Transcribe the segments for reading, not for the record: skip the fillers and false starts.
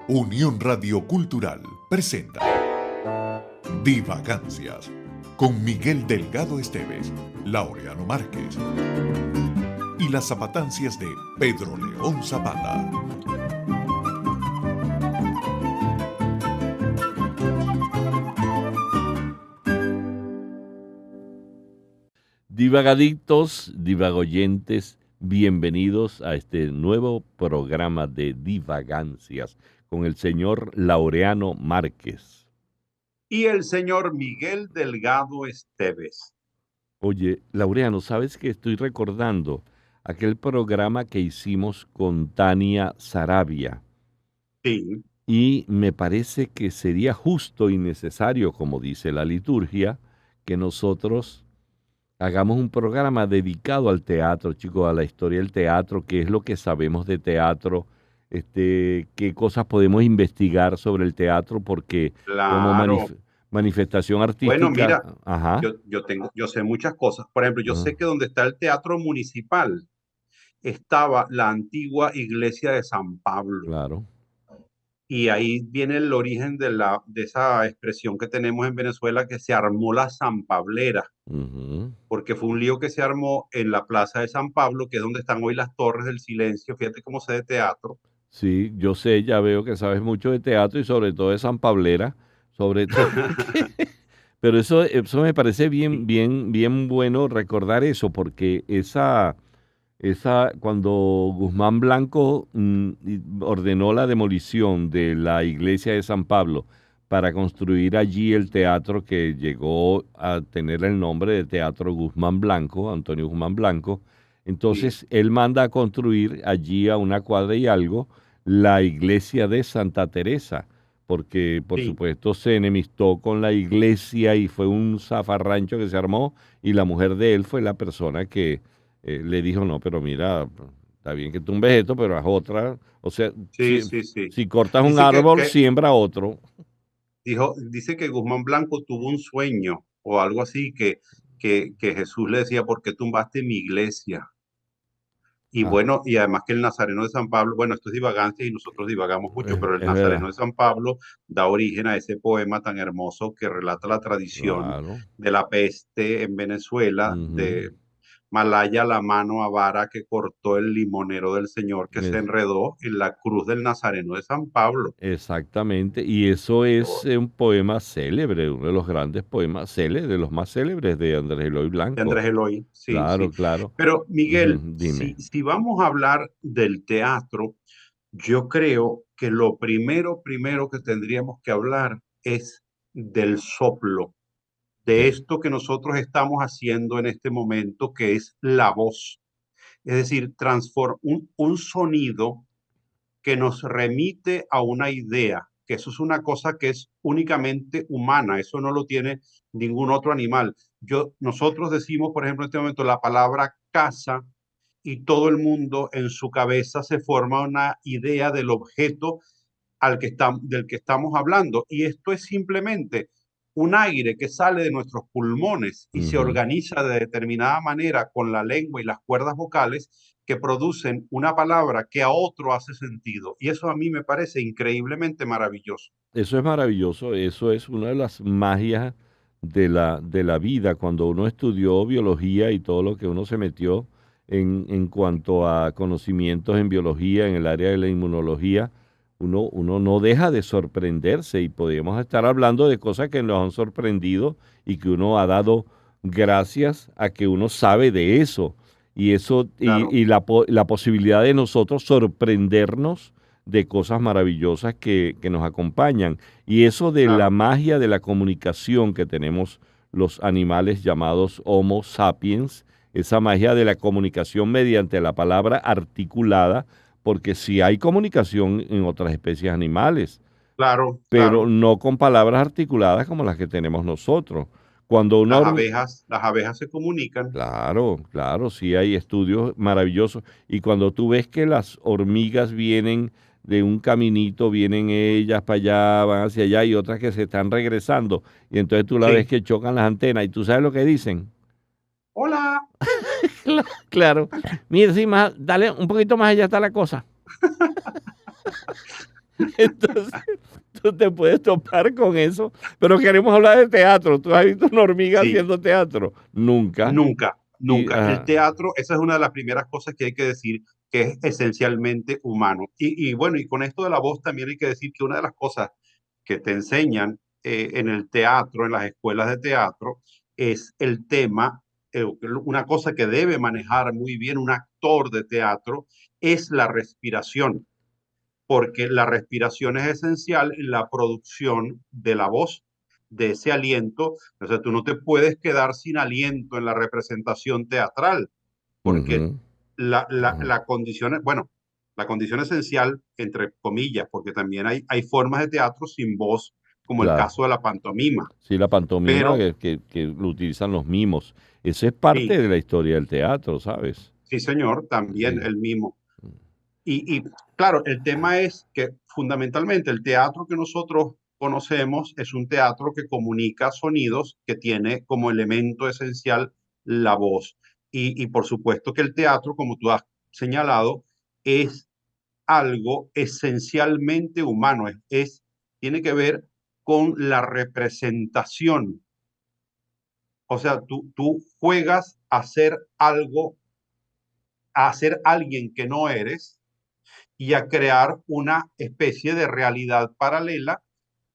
Unión Radio Cultural presenta Divagancias con Miguel Delgado Esteves, Laureano Márquez y las zapatancias de Pedro León Zapata. Divagadictos, divagoyentes, bienvenidos a este nuevo programa de Divagancias con el señor Laureano Márquez. Y el señor Miguel Delgado Esteves. Oye, Laureano, ¿sabes que estoy recordando aquel programa que hicimos con Tania Sarabia? Sí. Y me parece que sería justo y necesario, como dice la liturgia, que nosotros hagamos un programa dedicado al teatro, chicos, a la historia del teatro, qué es lo que sabemos de teatro, qué cosas podemos investigar sobre el teatro, porque como Claro. manifestación Bueno, artística, mira, ajá, yo sé muchas cosas. Por ejemplo, yo ajá, sé que donde está el Teatro Municipal estaba la antigua iglesia de San Pablo. claro, Y ahí viene el origen de esa expresión que tenemos en Venezuela, que se armó la Sanpablera, ujú. porque fue un lío que se armó en la plaza de San Pablo, que es donde están hoy las Torres del Silencio. Fíjate cómo sé de teatro. Sí, yo sé, ya veo que sabes mucho de teatro y sobre todo de San Pablera, sobre todo pero eso me parece bien, Sí, bien, bien bueno recordar eso, porque cuando Guzmán Blanco ordenó la demolición de la iglesia de San Pablo para construir allí el teatro que llegó a tener el nombre de Teatro Guzmán Blanco, Antonio Guzmán Blanco, sí, entonces él manda a construir allí a una cuadra y algo la iglesia de Santa Teresa, porque por sí. supuesto se enemistó con la iglesia y fue un zafarrancho que se armó y la mujer de él fue la persona que le dijo, no, pero mira, está bien que tumbes esto, pero haz otra. O sea, Sí, sí, sí. si cortas un Dice árbol, siembra otro. dice que Guzmán Blanco tuvo un sueño o algo así, que Jesús le decía, ¿por qué tumbaste mi iglesia? Y Ah, bueno, y además que el Nazareno de San Pablo, bueno, esto es divagancia y nosotros divagamos mucho, pero el es Nazareno verdad. de San Pablo da origen a ese poema tan hermoso que relata la tradición Claro. de la peste en Venezuela, Ujú. de Malaya la mano avara que cortó el limonero del Señor que se Es- enredó en la cruz del Nazareno de San Pablo. exactamente. Y eso es un poema célebre, uno de los grandes poemas célebres, de los más célebres de Andrés Eloy De Blanco. Andrés Eloy, sí, sí. Claro, claro. Pero Ujú, Miguel, dime. si vamos a hablar del teatro, yo creo que lo primero que tendríamos que hablar es del soplo, de Eh, esto que nosotros estamos haciendo en este momento, que es la voz. Es decir, un sonido que nos remite a una idea, que eso es una cosa que es únicamente humana, eso no lo tiene ningún otro animal. Nosotros decimos, por ejemplo, en este momento la palabra casa y todo el mundo en su cabeza se forma una idea del objeto del que estamos hablando. Y esto es simplemente un aire que sale de nuestros pulmones y se ujú. organiza de determinada manera con la lengua y las cuerdas vocales que producen una palabra que a otro hace sentido. Y eso a mí me parece increíblemente maravilloso. Eso es maravilloso, eso es una de las magias de la vida. Cuando uno estudió biología y todo lo que uno se metió en cuanto a conocimientos en biología, en el área de la inmunología, uno no deja de sorprenderse y podríamos estar hablando de cosas que nos han sorprendido y que uno ha dado gracias a que uno sabe de eso. Y eso, Claro, y la posibilidad de nosotros sorprendernos de cosas maravillosas que nos acompañan. Y eso de la claro. magia de la comunicación que tenemos los animales llamados Homo sapiens, esa magia de la comunicación mediante la palabra articulada, porque sí hay comunicación en otras especies animales, Claro, pero claro. no con palabras articuladas como las que tenemos nosotros. Cuando una hormiga, Las abejas se comunican. claro, claro, sí hay estudios maravillosos. Y cuando tú ves que las hormigas vienen de un caminito, vienen ellas para allá, van hacia allá y otras que se están regresando, y entonces tú la ves Sí. que chocan las antenas y tú sabes lo que dicen. Hola. Claro, mira, sí, más, dale un poquito más allá está la cosa. Entonces, tú te puedes topar con eso, pero queremos hablar de teatro. ¿Tú has visto una hormiga Sí, haciendo teatro? Nunca. nunca, Y, nunca. El teatro, esa es una de las primeras cosas que hay que decir, que es esencialmente humano. Y bueno, y con esto de la voz también hay que decir que una de las cosas que te enseñan en el teatro, en las escuelas de teatro, es el tema, una cosa que debe manejar muy bien un actor de teatro, es la respiración, porque la respiración es esencial en la producción de la voz, de ese aliento. O sea, tú no te puedes quedar sin aliento en la representación teatral, porque ujú, ujú, la condición, bueno, la condición esencial, entre comillas, porque también hay formas de teatro sin voz, como el claro. caso de la pantomima. Sí, la pantomima Pero que lo utilizan los mimos. Eso es parte sí, de la historia del teatro, ¿sabes? sí, señor, también Sí. el mismo. Y claro, el tema es que fundamentalmente el teatro que nosotros conocemos es un teatro que comunica sonidos, que tiene como elemento esencial la voz. Y por supuesto que el teatro, como tú has señalado, es algo esencialmente humano, tiene que ver con la representación. O sea, tú juegas a ser alguien que no eres y a crear una especie de realidad paralela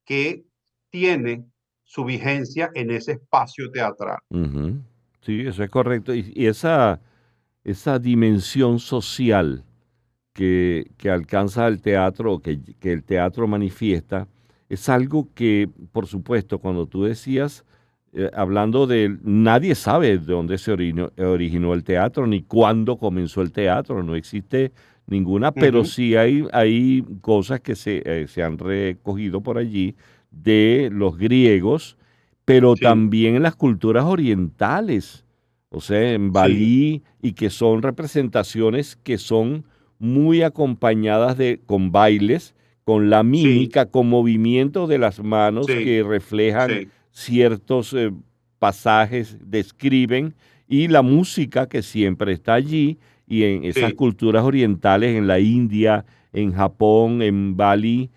que tiene su vigencia en ese espacio teatral. Ujú. Sí, eso es correcto. Y esa dimensión social que alcanza el teatro, o que el teatro manifiesta, es algo que, por supuesto, cuando tú decías, hablando de, nadie sabe de dónde se originó el teatro, ni cuándo comenzó el teatro, no existe ninguna, Uh pero -huh. sí hay cosas que se han recogido por allí de los griegos, pero Sí, también en las culturas orientales, o sea, en sí, Balí, y que son representaciones que son muy acompañadas con bailes, con la sí, mímica, con movimientos de las manos sí, que reflejan sí, ciertos pasajes, describen, y la música que siempre está allí, y en esas sí, culturas orientales, en la India, en Japón, en Bali,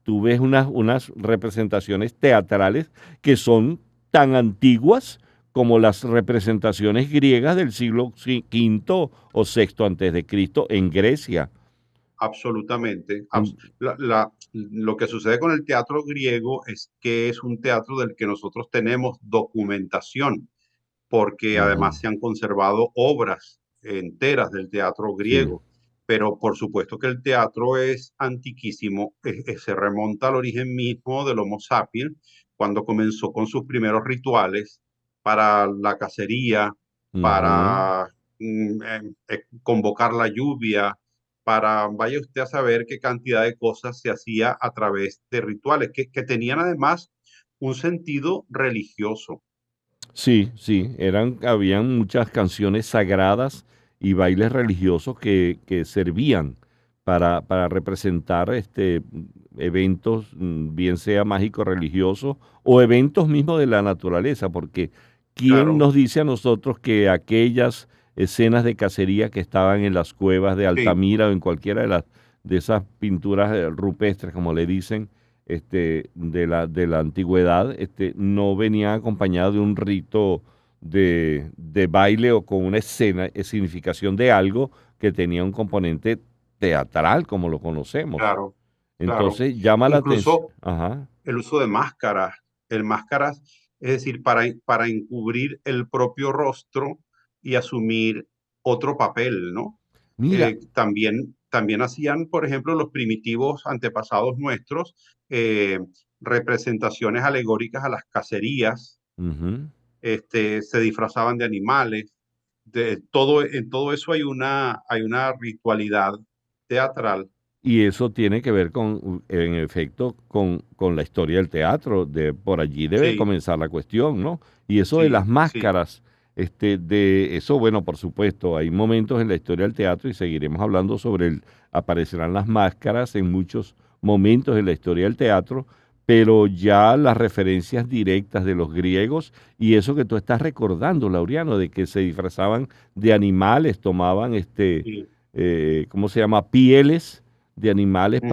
tú ves unas representaciones teatrales que son tan antiguas como las representaciones griegas del siglo quinto o sexto antes de Cristo en Grecia. absolutamente. En- Lo que sucede con el teatro griego es que es un teatro del que nosotros tenemos documentación, porque Ujú, además se han conservado obras enteras del teatro sí, griego. Pero por supuesto que el teatro es antiquísimo, se remonta al origen mismo del Homo sapiens, cuando comenzó con sus primeros rituales para la cacería, ujú. para convocar la lluvia, para, vaya usted a saber qué cantidad de cosas se hacía a través de rituales, que tenían además un sentido religioso. Sí, sí, habían muchas canciones sagradas y bailes religiosos que servían para representar eventos, bien sea mágico religiosos o eventos mismos de la naturaleza, porque ¿quién Claro, nos dice a nosotros que aquellas escenas de cacería que estaban en las cuevas de sí, Altamira o en cualquiera de esas pinturas rupestres, como le dicen, de la antigüedad, no venía acompañado de un rito de baile o con una escena, significación de algo que tenía un componente teatral, como lo conocemos? claro, claro. Entonces llama la atención. Incluso Ajá. el uso de máscaras, máscaras, es decir, para encubrir el propio rostro y asumir otro papel, ¿no? Mira, También hacían, por ejemplo, los primitivos antepasados nuestros, eh, representaciones alegóricas a las cacerías, ujú. se disfrazaban de animales, en todo eso hay una ritualidad teatral. Y eso tiene que ver en efecto, con la historia del teatro. Por allí debe Sí, comenzar la cuestión, ¿no? Y eso de las sí, sí, máscaras, de eso, bueno, por supuesto, hay momentos en la historia del teatro y seguiremos hablando aparecerán las máscaras en muchos momentos en la historia del teatro, pero ya las referencias directas de los griegos y eso que tú estás recordando, Laureano, de que se disfrazaban de animales, tomaban, sí, ¿cómo se llama? Pieles de animales Ujú.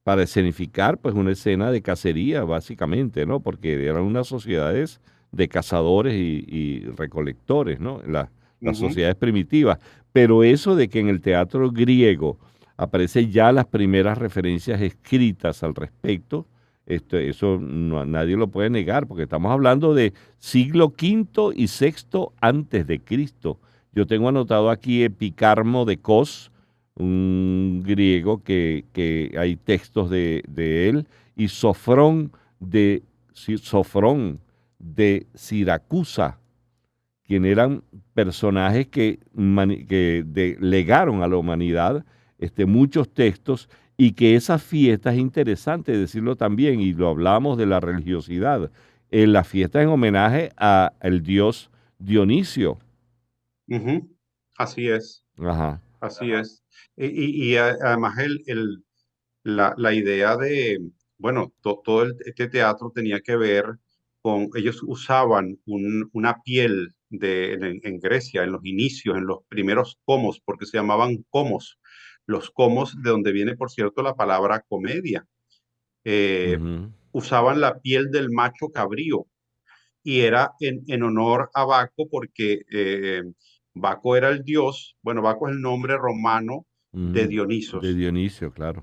para escenificar pues una escena de cacería, básicamente, ¿no? Porque eran unas sociedades de cazadores y recolectores, ¿no? Las Ujú. sociedades primitivas. Pero eso de que en el teatro griego aparecen ya las primeras referencias escritas al respecto, eso nadie lo puede negar, porque estamos hablando de siglo quinto y sexto antes de Cristo. Yo tengo anotado aquí Epicarmo de Cos, un griego que hay textos de él, y Sofrón de Siracusa, quien eran personajes que legaron a la humanidad muchos textos, y que esas fiestas, es interesante decirlo también, y lo hablamos de la religiosidad, en las fiestas en homenaje al dios Dionisio. Ujú. Así es, Ajá. así es. Además la idea de, bueno, todo este teatro tenía que ver con, ellos usaban una piel en Grecia, en los inicios, en los primeros comos, porque se llamaban comos. Los comos, de donde viene, por cierto, la palabra comedia. Eh, Ujú. Usaban la piel del macho cabrío y era en honor a Baco porque Baco era el dios, bueno, Baco es el nombre romano de De Dionisos, Dionisio, claro.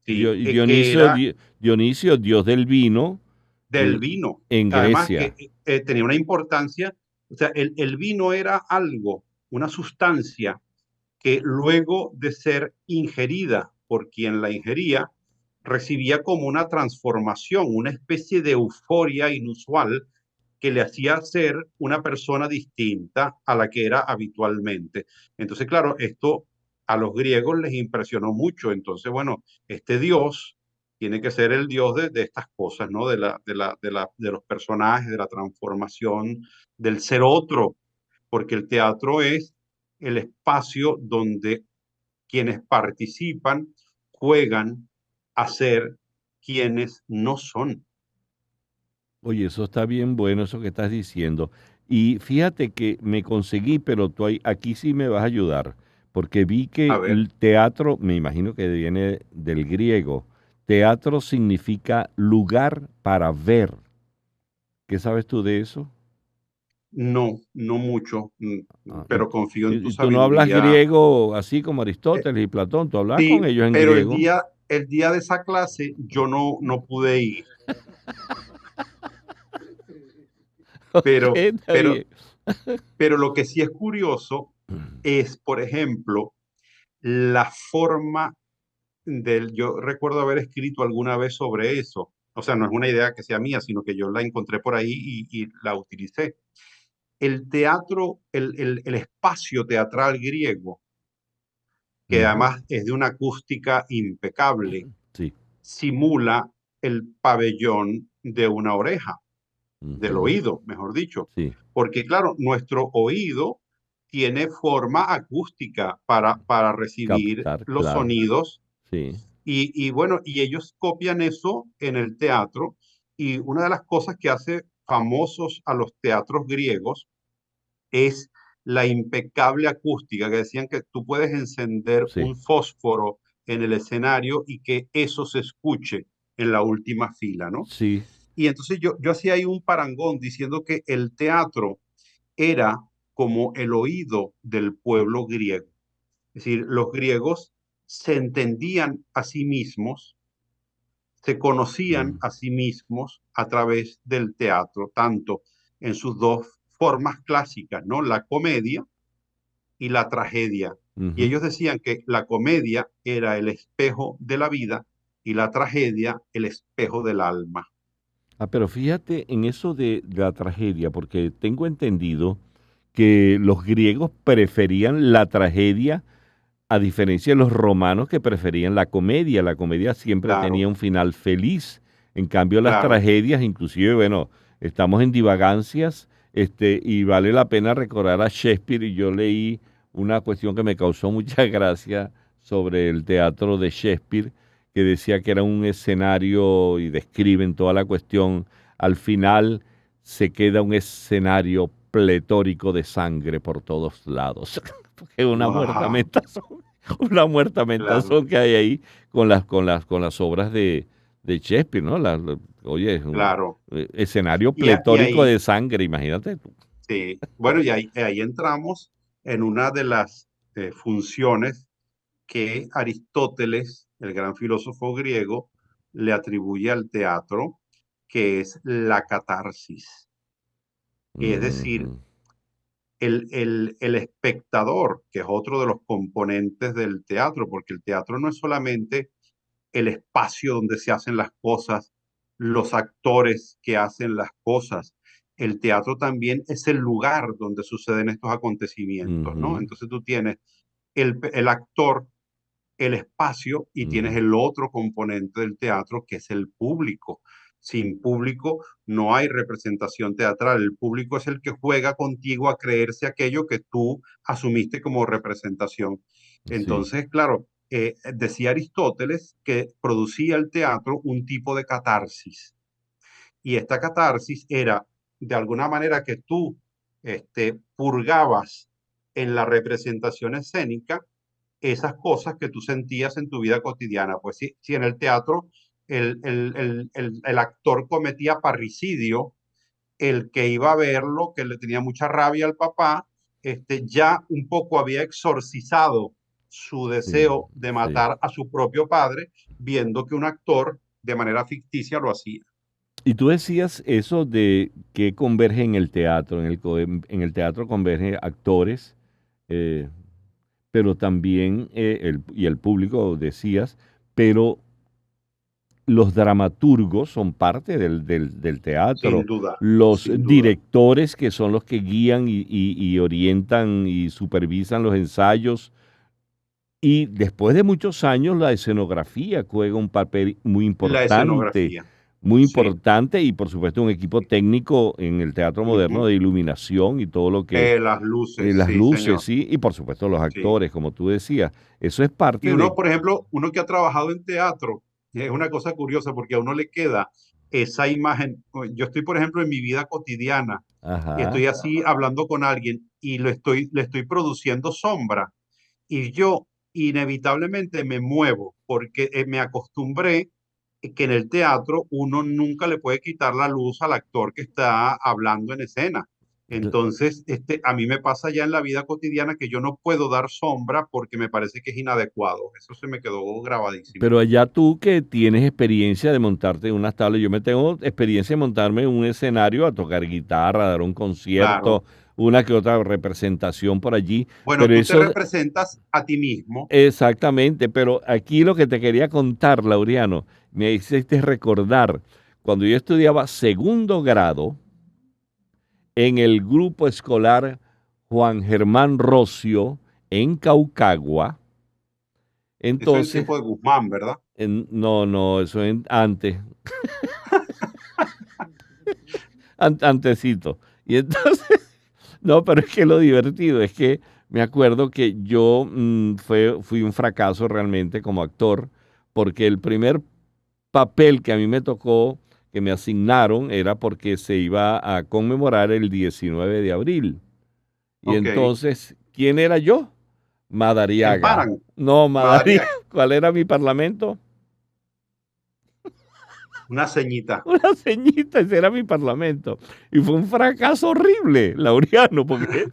¿sí? Que Dionisio, era Dionisio, dios del vino, del vino. en Además que Grecia. tenía una importancia, o sea, el vino era algo, una sustancia que luego de ser ingerida por quien la ingería, recibía como una transformación, una especie de euforia inusual que le hacía ser una persona distinta a la que era habitualmente. Entonces, claro, esto a los griegos les impresionó mucho. Entonces, bueno, este dios tiene que ser el dios de estas cosas, ¿no? De los personajes, de la transformación, del ser otro, porque el teatro es el espacio donde quienes participan juegan a ser quienes no son. Oye, eso está bien bueno, eso que estás diciendo. Y fíjate que me conseguí, pero aquí sí me vas a ayudar, porque vi A que ver, el teatro, me imagino que viene del griego. Teatro significa lugar para ver. ¿Qué sabes tú de eso? no, no mucho, Ah, pero confío en tu y tú no hablas sabiduría. griego así como Eh, Aristóteles y Platón, tú hablas con sí, ellos en pero griego. el día de esa clase yo no pude ir, Ok, pero, está pero, bien. pero lo que sí es curioso es, por ejemplo, la forma yo recuerdo haber escrito alguna vez sobre eso. O sea, no es una idea que sea mía, sino que yo la encontré por ahí y la utilicé. El teatro, el espacio teatral griego, que Ujú. además es de una acústica impecable, Sí. simula el pabellón de una oreja, del Ujú. oído, mejor dicho. Sí. Porque claro, nuestro oído tiene forma acústica para recibir Captar, los claro. sonidos. Sí. Bueno, y ellos copian eso en el teatro. Y una de las cosas que hace famosos a los teatros griegos es la impecable acústica, que decían que tú puedes encender Sí. un fósforo en el escenario y que eso se escuche en la última fila, ¿no? Sí. Y entonces yo hacía ahí un parangón diciendo que el teatro era como el oído del pueblo griego. Es decir, los griegos se entendían a sí mismos, se conocían Mm. a sí mismos a través del teatro, tanto en sus dos formas clásicas, ¿no? La comedia y la tragedia. Y Ujú. ellos decían que la comedia era el espejo de la vida y la tragedia el espejo del alma. Ah, pero fíjate en eso de la tragedia, porque tengo entendido que los griegos preferían la tragedia a diferencia de los romanos que preferían la comedia. La comedia siempre Claro, tenía un final feliz. En cambio, las claro. tragedias, inclusive, bueno, estamos en divagancias, y vale la pena recordar a Shakespeare. Y yo leí una cuestión que me causó mucha gracia sobre el teatro de Shakespeare, que decía que era un escenario y describen toda la cuestión. Al final se queda un escenario pletórico de sangre por todos lados. Porque una muerta Wow. meta. una muerta mental claro, son que hay ahí con las obras de Shakespeare, ¿no? Oye, es un claro. escenario Y pletórico ahí, de sangre, imagínate tú. sí, bueno, y ahí entramos en una de las funciones que Aristóteles, el gran filósofo griego, le atribuye al teatro, que es la catarsis. Es decir, Ujú, el espectador, que es otro de los componentes del teatro, porque el teatro no es solamente el espacio donde se hacen las cosas, los actores que hacen las cosas. El teatro también es el lugar donde suceden estos acontecimientos, ¿no? ujú, Entonces tú tienes el actor, el espacio y tienes ujú. el otro componente del teatro que es el público. Sin público no hay representación teatral. El público es el que juega contigo a creerse aquello que tú asumiste como representación. Sí. Entonces, claro, decía Aristóteles que producía el teatro un tipo de catarsis. Y esta catarsis era de alguna manera que tú purgabas en la representación escénica esas cosas que tú sentías en tu vida cotidiana. Pues si en el teatro el actor cometía parricidio, el que iba a verlo, que le tenía mucha rabia al papá, ya un poco había exorcizado su Sí, deseo de sí. matar a su propio padre, viendo que un actor de manera ficticia lo hacía. Y tú decías eso de que converge en el teatro, en el teatro convergen actores, eh, pero también y el público, decías, pero los dramaturgos son parte del Sin teatro, duda, los sin duda. directores que son los que guían y orientan y supervisan los ensayos. Y después de muchos años, la escenografía juega un papel La escenografía, muy sí. importante y por supuesto un equipo técnico en el teatro moderno Ujú. de iluminación y todo lo que, Las luces, las sí, luces, señor. sí, y por supuesto los Sí. actores, como tú decías. Eso es Y parte uno, de... por ejemplo, uno que ha trabajado en teatro, es una cosa curiosa porque a uno le queda esa imagen. Yo estoy, por ejemplo, en mi vida cotidiana y estoy Ajá. así hablando con alguien y le estoy produciendo sombra y yo inevitablemente me muevo porque me acostumbré que en el teatro uno nunca le puede quitar la luz al actor que está hablando en escena. Entonces, a mí me pasa ya en la vida cotidiana que yo no puedo dar sombra porque me parece que es inadecuado. Eso se me quedó grabadísimo. Pero allá tú que tienes experiencia de montarte en unas tablas, yo me tengo experiencia de montarme en un escenario a tocar guitarra, a dar un concierto, Claro. una que otra representación por allí, Bueno, pero tú te eso representas a ti mismo. exactamente, pero aquí lo que te quería contar, Laureano, me hiciste recordar cuando yo estudiaba segundo grado en el grupo escolar Juan Germán Rocio en Caucagua. Eso en Entonces, tiempo de Guzmán, ¿verdad? no, no, eso antes, antesito. Y entonces, no, pero es que lo divertido es que me acuerdo que yo fui un fracaso realmente como actor, porque el primer papel que a mí me tocó, que me asignaron, era porque se iba a conmemorar el 19 de abril. Y Ok. entonces, ¿quién era yo? En Madariaga. Paran, No, Madariaga. Madariaga, ¿Cuál era mi parlamento? una ceñita. Una ceñita, ese era mi parlamento. Y fue un fracaso horrible, Laureano, porque,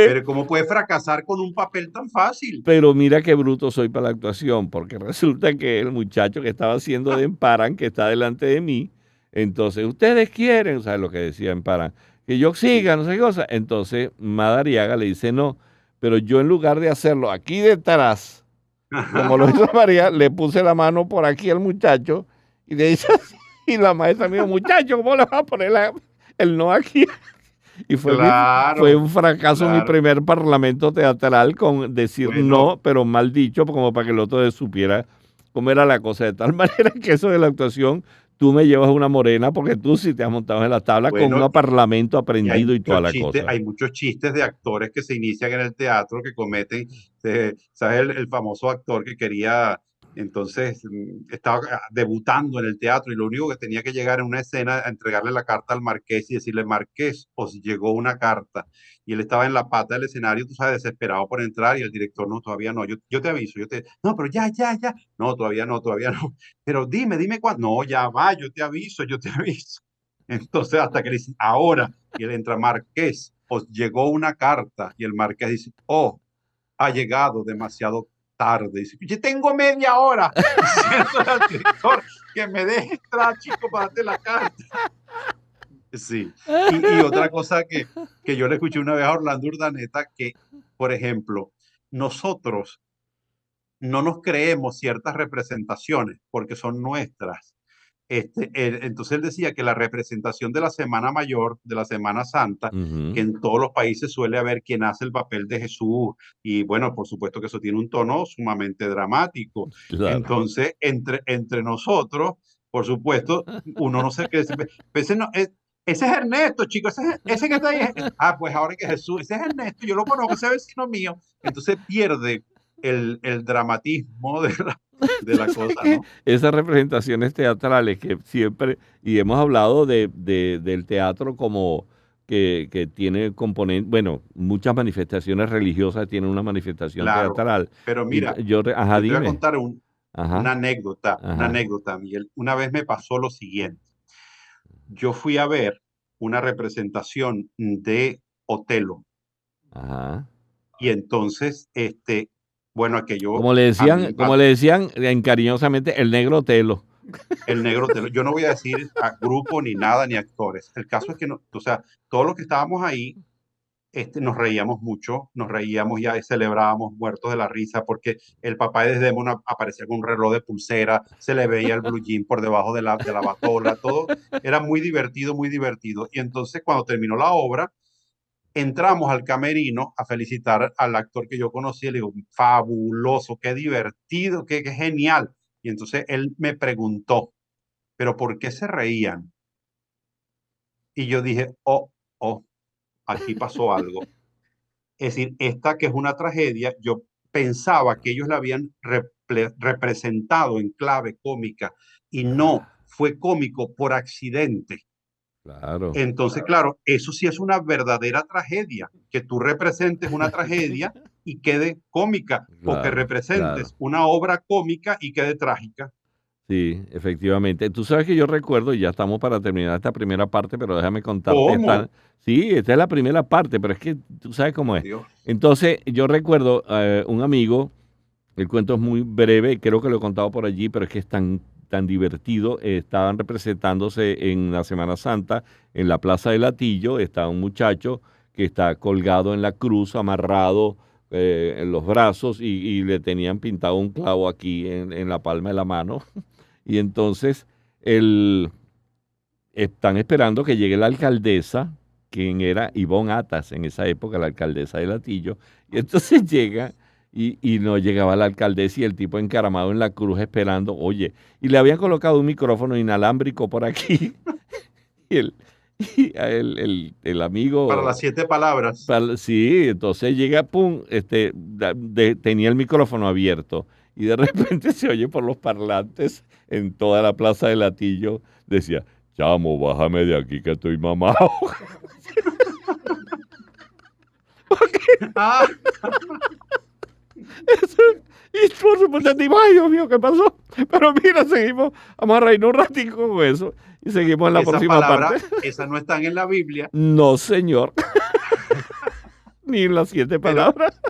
Pero ¿cómo puede fracasar con un papel tan fácil? pero mira qué bruto soy para la actuación, porque resulta que el muchacho que estaba haciendo de Emparan, que está delante de mí, entonces, ustedes quieren, ¿sabes lo que decía Emparan? Que yo siga, no sé qué cosa. Entonces, Madariaga le dice, no, pero yo en lugar de hacerlo aquí detrás, como lo hizo María, le puse la mano por aquí al muchacho y le dice así, y la maestra me dijo, muchacho, ¿cómo le vas a poner el no aquí? Y fue Claro, un fracaso mi claro. primer parlamento teatral con decir Bueno, no, pero mal dicho, como para que el otro supiera cómo era la cosa. De tal manera que eso de la actuación, tú me llevas una morena porque tú sí te has montado en la tabla con bueno, un parlamento aprendido y toda la cosa. hay muchos chistes de actores que se inician en el teatro que cometen, ¿sabes? El famoso actor que quería Entonces estaba debutando en el teatro y lo único que tenía que llegar en una escena a entregarle la carta al marqués y decirle, Marqués, os llegó una carta. Y él estaba en la pata del escenario, tú sabes, desesperado por entrar y el director, no, todavía no, yo te aviso, no, pero ya, no, todavía no, pero dime cuándo, no, ya va, yo te aviso. Entonces hasta que le dice, ahora, y él entra, Marqués, os llegó una carta y el marqués dice, oh, ha llegado demasiado tarde. Dice, yo tengo media hora diciendo al director que me deje entrar, chico, para darte la carta. Sí. Y otra cosa que yo le escuché una vez a Orlando Urdaneta, que, por ejemplo, nosotros no nos creemos ciertas representaciones porque son nuestras. Entonces él decía que la representación de la Semana Mayor, de la Semana Santa, que en todos los países suele haber quien hace el papel de Jesús, y bueno, por supuesto que eso tiene un tono sumamente dramático. Claro. Entonces, entre nosotros, por supuesto, uno no se cree, ese, no, ese es Ernesto, chicos, ese que está ahí, pues ahora que Jesús, ese es Ernesto, yo lo conozco, ese es vecino mío. Entonces pierde el dramatismo de la Tú sabes cosa, que ¿no? esas representaciones teatrales que siempre, y hemos hablado del teatro como que tiene componentes, bueno, muchas manifestaciones religiosas tienen una manifestación Claro, teatral. pero Y mira, ajá, yo te voy a dime. contar Ajá, una ajá, anécdota, Miguel. Una vez me pasó lo siguiente. Yo fui a ver una representación de Otelo ajá. y entonces, bueno, aquello a mí, Como le decían cariñosamente, el negro telo. el negro Otelo, yo no voy a decir a grupo ni nada ni actores. El caso es que, no, o sea, todos los que estábamos ahí nos reíamos mucho, nos reíamos ya y celebrábamos muertos de la risa porque el papá de Desdémona aparecía con un reloj de pulsera, se le veía el blue jean por debajo de la batola, todo era muy divertido, muy divertido. Y entonces cuando terminó la obra, entramos al camerino a felicitar al actor que yo conocí, le digo, fabuloso, qué divertido, qué genial. Y entonces él me preguntó, ¿pero por qué se reían? Y yo dije, oh, aquí pasó algo. Es decir, esta que es una tragedia, yo pensaba que ellos la habían representado en clave cómica y no, fue cómico por accidente. Claro, Entonces, claro, eso sí es una verdadera tragedia, que tú representes una tragedia y quede cómica, o que claro, claro. representes una obra cómica y quede trágica. Sí, efectivamente. Tú sabes que yo recuerdo, y ya estamos para terminar esta primera parte, pero déjame contarte esta. ¿Cómo? Sí, esta es la primera parte, pero es que tú sabes cómo Por es. Dios. Entonces, yo recuerdo un amigo, el cuento es muy breve, creo que lo he contado por allí, pero es que es tan divertido. Estaban representándose en la Semana Santa en la Plaza del Latillo, está un muchacho que está colgado en la cruz, amarrado en los brazos y le tenían pintado un clavo aquí en la palma de la mano. Y entonces el, están esperando que llegue la alcaldesa, quien era Ivonne Atas en esa época, la alcaldesa de Latillo. Y entonces llega y no llegaba la alcaldesa y el tipo encaramado en la cruz esperando, oye, y le habían colocado un micrófono inalámbrico por aquí. Y el Para amigo, las 7 palabras. sí, entonces llega, pum, tenía el micrófono abierto y de repente se oye por los parlantes en toda la plaza de Latillo, decía, chamo, bájame de aquí que estoy mamado. Ah, Y por supuesto, digo, ay Dios mío, ¿qué pasó? Pero mira, seguimos, vamos a reírnos un ratito con eso y seguimos en la esa próxima parte. palabra, esas no están en la Biblia, No, señor, ni en las 7 pero palabras.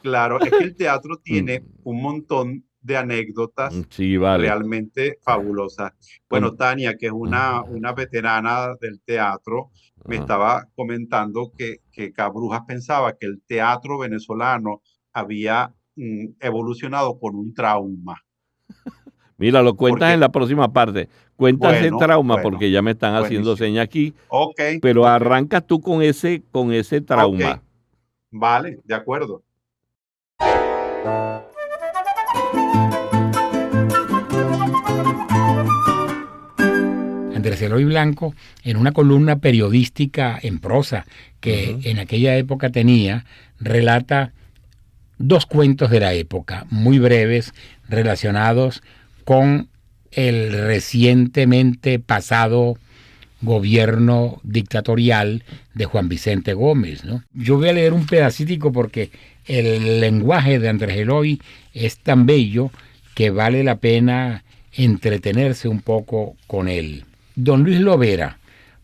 claro, es que el teatro tiene Mm, un montón de anécdotas Sí, vale. realmente fabulosas. Con- Bueno, Tania, que es una veterana del teatro, me ah. estaba comentando que Cabrujas pensaba que el teatro venezolano había evolucionado con un trauma. Mira, lo cuentas en Porque, la próxima parte. Cuentas ese bueno, trauma bueno, porque ya me están haciendo buenísimo. señas aquí, Ok, pero ok, arrancas tú con ese ok, trauma. vale, de acuerdo. Andrés Eloy Blanco, en una columna periodística en prosa que Ujú. en aquella época tenía, relata dos cuentos de la época, muy breves, relacionados con el recientemente pasado gobierno dictatorial de Juan Vicente Gómez, ¿no? Yo voy a leer un pedacitico porque el lenguaje de Andrés Eloy es tan bello que vale la pena entretenerse un poco con él. Don Luis Lovera,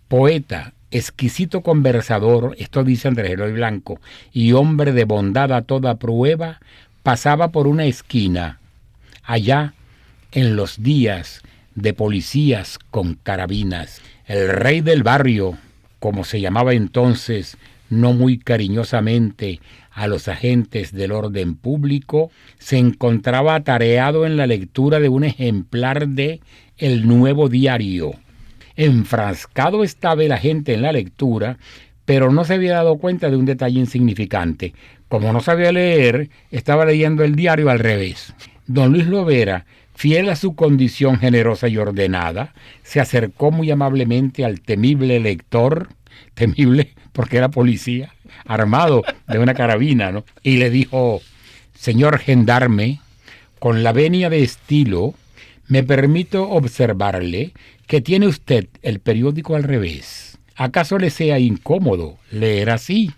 poeta, exquisito conversador, esto dice Andrés Eloy Blanco, y hombre de bondad a toda prueba, pasaba por una esquina, allá en los días de policías con carabinas. El rey del barrio, como se llamaba entonces, no muy cariñosamente, a los agentes del orden público, se encontraba atareado en la lectura de un ejemplar de El Nuevo Diario. Enfrascado estaba el agente en la lectura, pero no se había dado cuenta de un detalle insignificante. Como no sabía leer, estaba leyendo el diario al revés. Don Luis Lovera, fiel a su condición generosa y ordenada, se acercó muy amablemente al temible lector, temible porque era policía, armado de una carabina, ¿no? Y le dijo: señor gendarme, con la venia de estilo, me permito observarle que tiene usted el periódico al revés. ¿Acaso le sea incómodo leer así?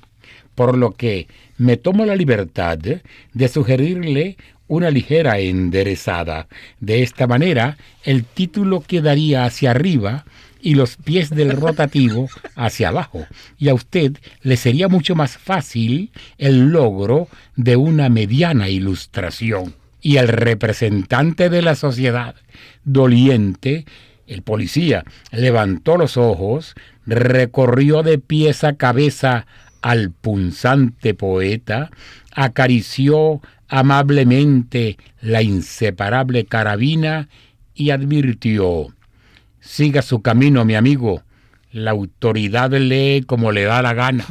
Por lo que me tomo la libertad de sugerirle una ligera enderezada. De esta manera, el título quedaría hacia arriba y los pies del rotativo hacia abajo, y a usted le sería mucho más fácil el logro de una mediana ilustración. Y el representante de la sociedad doliente, el policía, levantó los ojos, recorrió de pies a cabeza al punzante poeta, acarició amablemente la inseparable carabina y advirtió: siga su camino, mi amigo. La autoridad lee como le da la gana.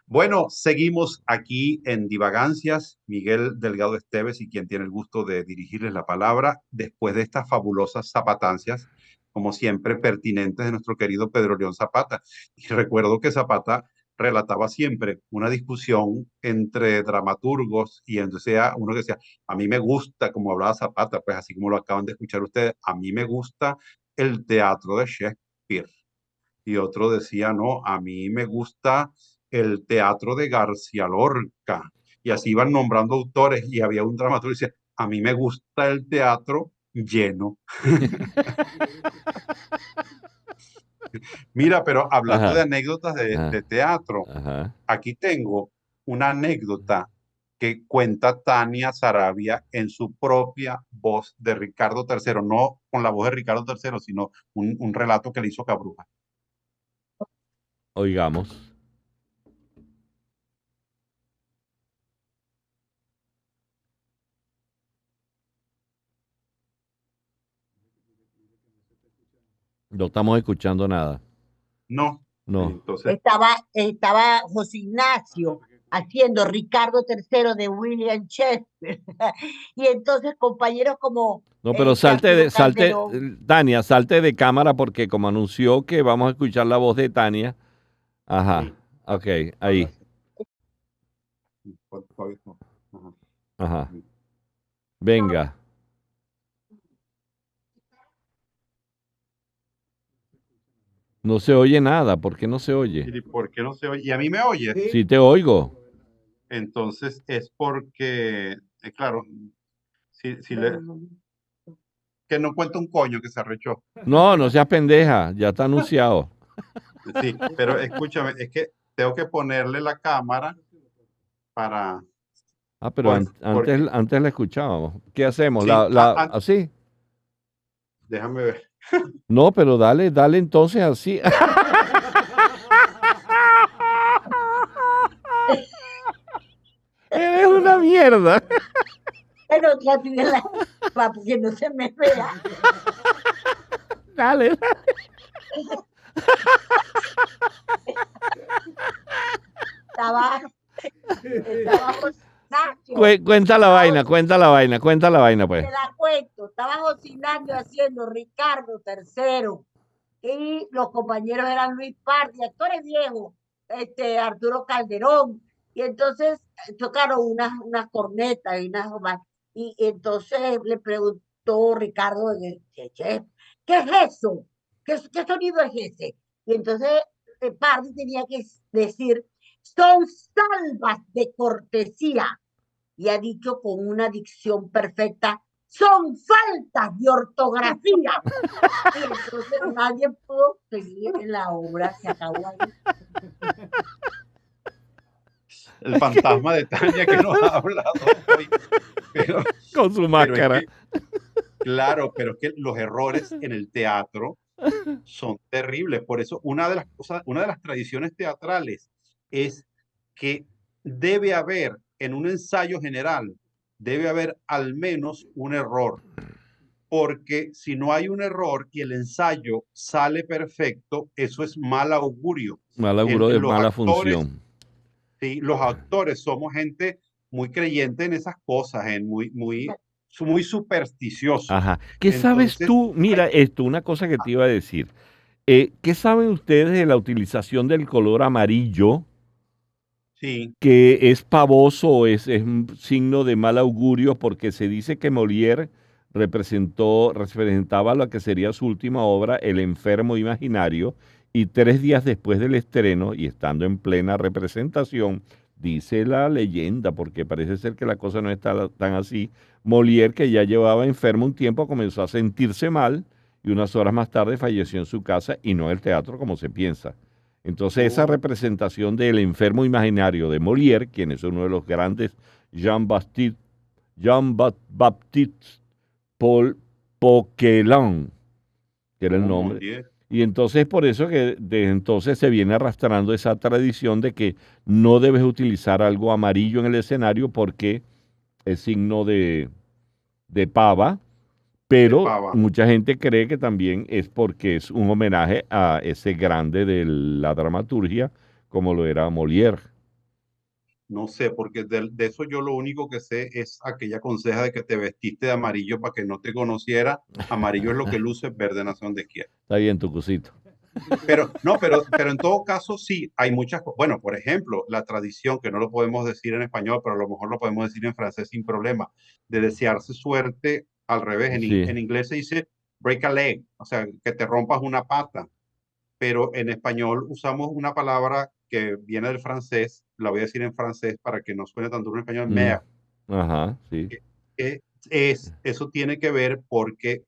Bueno, seguimos aquí en Divagancias. Miguel Delgado Esteves y quien tiene el gusto de dirigirles la palabra después de estas fabulosas zapatancias, como siempre, pertinentes de nuestro querido Pedro León Zapata. Y recuerdo que Zapata relataba siempre una discusión entre dramaturgos y entonces uno que decía, a mí me gusta, como hablaba Zapata, pues así como lo acaban de escuchar ustedes, a mí me gusta el teatro de Shakespeare. Y otro decía, no, a mí me gusta el teatro de García Lorca. Y así iban nombrando autores y había un dramaturgo que decía, a mí me gusta el teatro lleno. Mira, pero hablando Ajá, de anécdotas ajá, de teatro, ajá. aquí tengo una anécdota que cuenta Tania Sarabia en su propia voz de Ricardo III, no con la voz de Ricardo III, sino un relato que le hizo Cabruja. Oigamos. No estamos escuchando nada. No, No. entonces, Estaba José Ignacio haciendo Ricardo III de William Shakespeare. Y entonces compañeros como No, pero Arturo Calderón. Tania, salte de cámara porque como anunció que vamos a escuchar la voz de Tania. Ajá, sí, ok, ahí. Ajá. Ajá. Venga. No se oye nada. ¿Por qué no se oye? ¿Y por qué no se oye? ¿Y a mí me oye? Sí te oigo. Entonces es porque, claro, si le, que no cuenta un coño que se arrechó. No, no seas pendeja. Ya está anunciado. Sí, pero escúchame, es que tengo que ponerle la cámara para, Ah, pero porque, antes la escuchábamos. ¿Qué hacemos? sí, ¿Así? déjame ver. No, pero dale entonces así. Eres una mierda. Pero tiene la para que no se me vea. Dale. Estaba José Ignacio. Cuenta la vaina, pues. Te la cuento. Estaba José Ignacio años haciendo Ricardo III. Y los compañeros eran Luis Pardi, actores viejos, Arturo Calderón. Y entonces tocaron unas cornetas y unas más. Y entonces le preguntó Ricardo, chef, ¿qué es eso? ¿Qué sonido es ese? Y entonces Pardi tenía que decir, son salvas de cortesía. Y ha dicho con una dicción perfecta, son faltas de ortografía. Y entonces nadie pudo seguir en la obra, se acabó ahí. El fantasma de Tania que nos ha hablado hoy. Pero, Con su pero es máscara. que, claro, pero es que los errores en el teatro son terribles. Por eso, una de las cosas, una de las tradiciones teatrales es que debe haber, en un ensayo general, debe haber al menos un error. Porque si no hay un error y el ensayo sale perfecto, eso es mal augurio. Mal auguro de Los mala actores, función. sí, los actores somos gente muy creyente en esas cosas, muy supersticiosos. Ajá. ¿Qué sabes Entonces, tú? Mira esto, una cosa que te iba a decir. ¿Qué saben ustedes de la utilización del color amarillo, sí, que es pavoso, es un signo de mal augurio, porque se dice que Molière representaba lo que sería su última obra, El enfermo imaginario, y 3 días después del estreno, y estando en plena representación, dice la leyenda, porque parece ser que la cosa no está tan así, Molière, que ya llevaba enfermo un tiempo, comenzó a sentirse mal, y unas horas más tarde falleció en su casa, y no en el teatro como se piensa. Entonces esa representación del enfermo imaginario de Molière, quien es uno de los grandes, Jean-Baptiste Paul Poquelin, que era el nombre. Molière. Y entonces por eso que desde entonces se viene arrastrando esa tradición de que no debes utilizar algo amarillo en el escenario porque es signo de pava, pero Pava. mucha gente cree que también es porque es un homenaje a ese grande de la dramaturgia, como lo era Molière. No sé, porque de eso yo lo único que sé es aquella conseja de que te vestiste de amarillo para que no te conociera. Amarillo es lo que luce, verde nace donde quiera. Está bien, tu cosito. Pero no, pero en todo caso sí, hay muchas cosas. Bueno, por ejemplo, la tradición, que no lo podemos decir en español, pero a lo mejor lo podemos decir en francés sin problema, de desearse suerte al revés. Sí. En inglés se dice break a leg, o sea, que te rompas una pata. Pero en español usamos una palabra que viene del francés, la voy a decir en francés para que no suene tanto en español, merde. Ajá, sí. Eso tiene que ver porque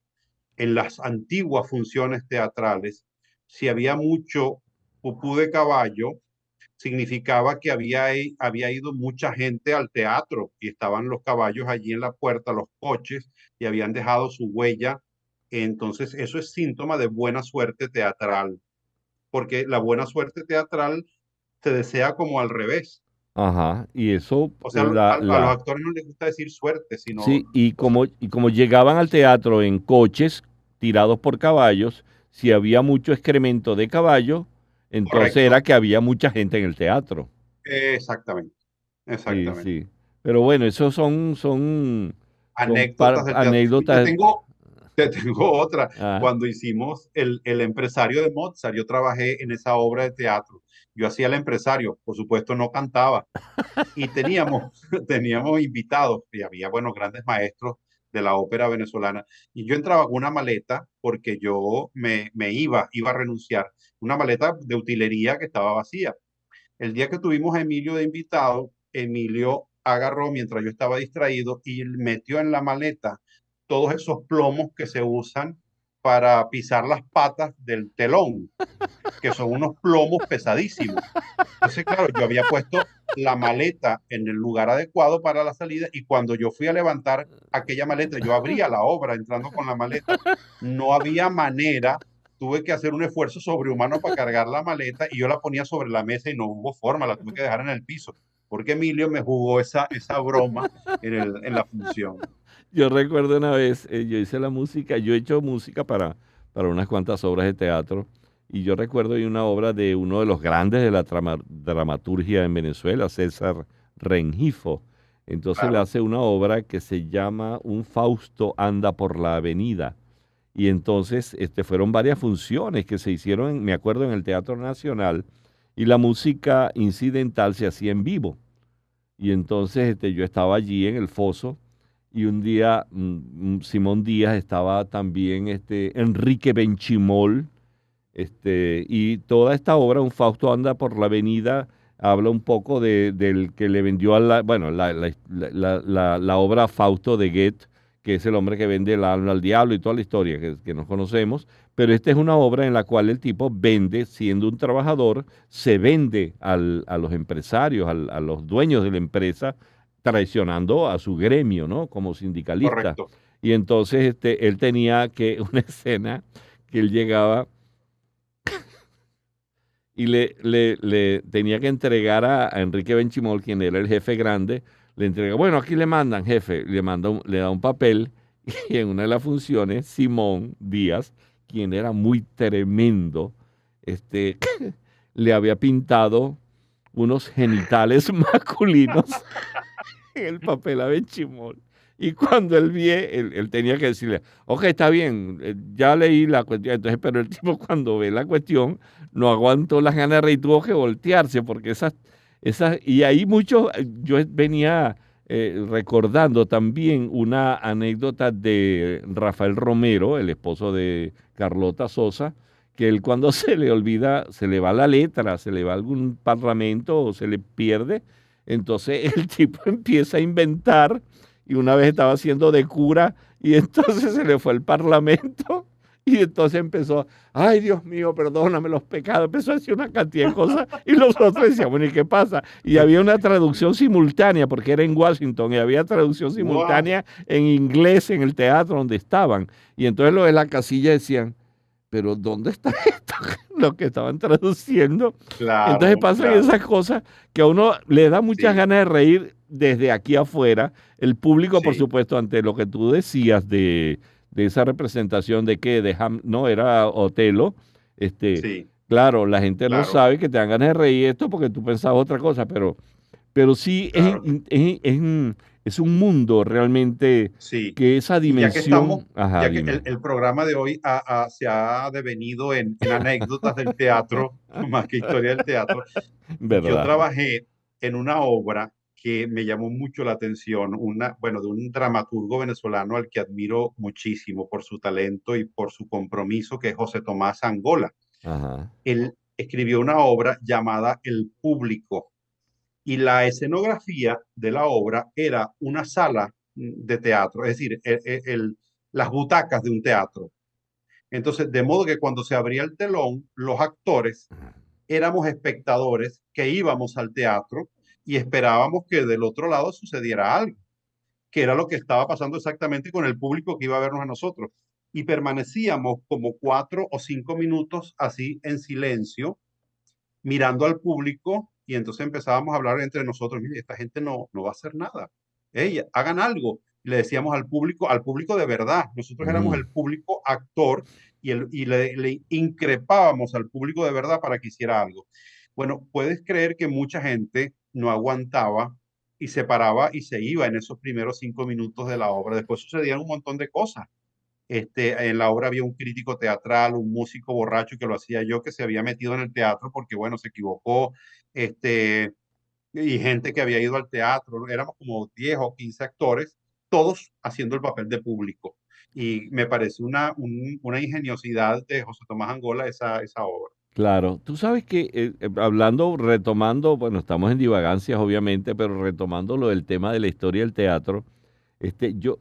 en las antiguas funciones teatrales, si había mucho pupú de caballo, significaba que había ido mucha gente al teatro y estaban los caballos allí en la puerta, los coches, y habían dejado su huella. Entonces, eso es síntoma de buena suerte teatral, porque la buena suerte teatral se desea como al revés. Ajá, y eso, O sea, a los actores no les gusta decir suerte, sino... sí, y como llegaban al teatro en coches tirados por caballos, si había mucho excremento de caballo, entonces Correcto. era que había mucha gente en el teatro. Exactamente, Sí, exactamente. sí. Pero bueno, esos son Anécdotas del teatro. anécdotas. Te tengo otra. Ah, Cuando hicimos el empresario de Mozart, yo trabajé en esa obra de teatro. Yo hacía el empresario, por supuesto no cantaba. Y teníamos invitados, y había, bueno, grandes maestros de la ópera venezolana. Y yo entraba con una maleta porque yo iba a renunciar. Una maleta de utilería que estaba vacía. El día que tuvimos a Emilio de invitado, Emilio agarró mientras yo estaba distraído y metió en la maleta todos esos plomos que se usan para pisar las patas del telón, que son unos plomos pesadísimos. Entonces, claro, yo había puesto la maleta en el lugar adecuado para la salida y cuando yo fui a levantar aquella maleta, yo abría la obra entrando con la maleta. No había manera, tuve que hacer un esfuerzo sobrehumano para cargar la maleta y yo la ponía sobre la mesa y no hubo forma, la tuve que dejar en el piso, porque Emilio me jugó esa broma en la función. yo recuerdo una vez, yo hice la música, yo he hecho música para unas cuantas obras de teatro, y yo recuerdo hay una obra de uno de los grandes de la dramaturgia en Venezuela, César Rengifo. Entonces le Claro. hace una obra que se llama Un Fausto anda por la avenida. Y entonces fueron varias funciones que se hicieron, me acuerdo, en el Teatro Nacional, y la música incidental se hacía en vivo. Y entonces yo estaba allí en el foso y un día Simón Díaz estaba también, Enrique Benchimol, y toda esta obra, Un Fausto anda por la avenida, habla un poco del que le vendió la obra Fausto de Goethe, que es el hombre que vende el alma al diablo y toda la historia que nos conocemos, pero esta es una obra en la cual el tipo vende, siendo un trabajador, se vende a los empresarios, a los dueños de la empresa, traicionando a su gremio, ¿no? Como sindicalista. Correcto. Y entonces él tenía una escena que él llegaba y le tenía que entregar a Enrique Benchimol, quien era el jefe grande, le entrega, bueno, aquí le mandan, jefe, le da un papel, y en una de las funciones, Simón Díaz, quien era muy tremendo, le había pintado unos genitales masculinos en el papel a Benchimol. Y cuando él tenía que decirle, ok, está bien, ya leí la cuestión. Entonces, pero el tipo cuando ve la cuestión no aguantó las ganas de reír, tuvo que voltearse porque y ahí yo venía recordando también una anécdota de Rafael Romero, el esposo de Carlota Sosa, que él cuando se le olvida, se le va la letra, se le va algún parlamento o se le pierde, entonces el tipo empieza a inventar. Y una vez estaba haciendo de cura y entonces se le fue el parlamento y entonces empezó, ay Dios mío, perdóname los pecados, empezó a decir una cantidad de cosas y los otros decían, bueno, ¿y qué pasa? Y había una traducción simultánea porque era en Washington y había traducción simultánea en inglés en el teatro donde estaban. Y entonces los de la casilla decían, pero ¿dónde está esto? Lo que estaban traduciendo. Claro, Entonces pasan claro. esas cosas que a uno le da muchas Sí. ganas de reír desde aquí afuera. El público, por Sí. supuesto, ante lo que tú decías de esa representación de que no era Otelo, Sí, claro, la gente no claro, sabe que te dan ganas de reír esto porque tú pensabas otra cosa, pero sí claro. es un mundo realmente Sí. que esa Y ya que estamos, dimensión, ajá, ya que dime. el programa de hoy se ha devenido en anécdotas del teatro, más que historia del teatro, yo ¿Verdad? trabajé en una obra que me llamó mucho la atención, bueno, de un dramaturgo venezolano al que admiro muchísimo por su talento y por su compromiso, que es José Tomás Angola. Ajá. Él escribió una obra llamada El Público y la escenografía de la obra era una sala de teatro, es decir, las butacas de un teatro. Entonces, de modo que cuando se abría el telón, los actores éramos espectadores que íbamos al teatro y esperábamos que del otro lado sucediera algo, que era lo que estaba pasando exactamente con el público que iba a vernos a nosotros. Y permanecíamos como 4 o 5 minutos así en silencio, mirando al público, y entonces empezábamos a hablar entre nosotros, mire, esta gente no va a hacer nada, hagan algo. Y le decíamos al público de verdad, nosotros éramos Ujú. el público actor y le increpábamos al público de verdad para que hiciera algo. Bueno, puedes creer que mucha gente no aguantaba y se paraba y se iba en esos primeros 5 minutos de la obra. Después sucedían un montón de cosas. En la obra había un crítico teatral, un músico borracho que lo hacía yo, que se había metido en el teatro porque, bueno, se equivocó, y gente que había ido al teatro, ¿no? Éramos como 10 o 15 actores, todos haciendo el papel de público. Y me parece una ingeniosidad de José Tomás Angola esa obra. Claro, tú sabes que retomando, bueno, estamos en divagancias obviamente, pero retomando lo del tema de la historia del teatro, yo,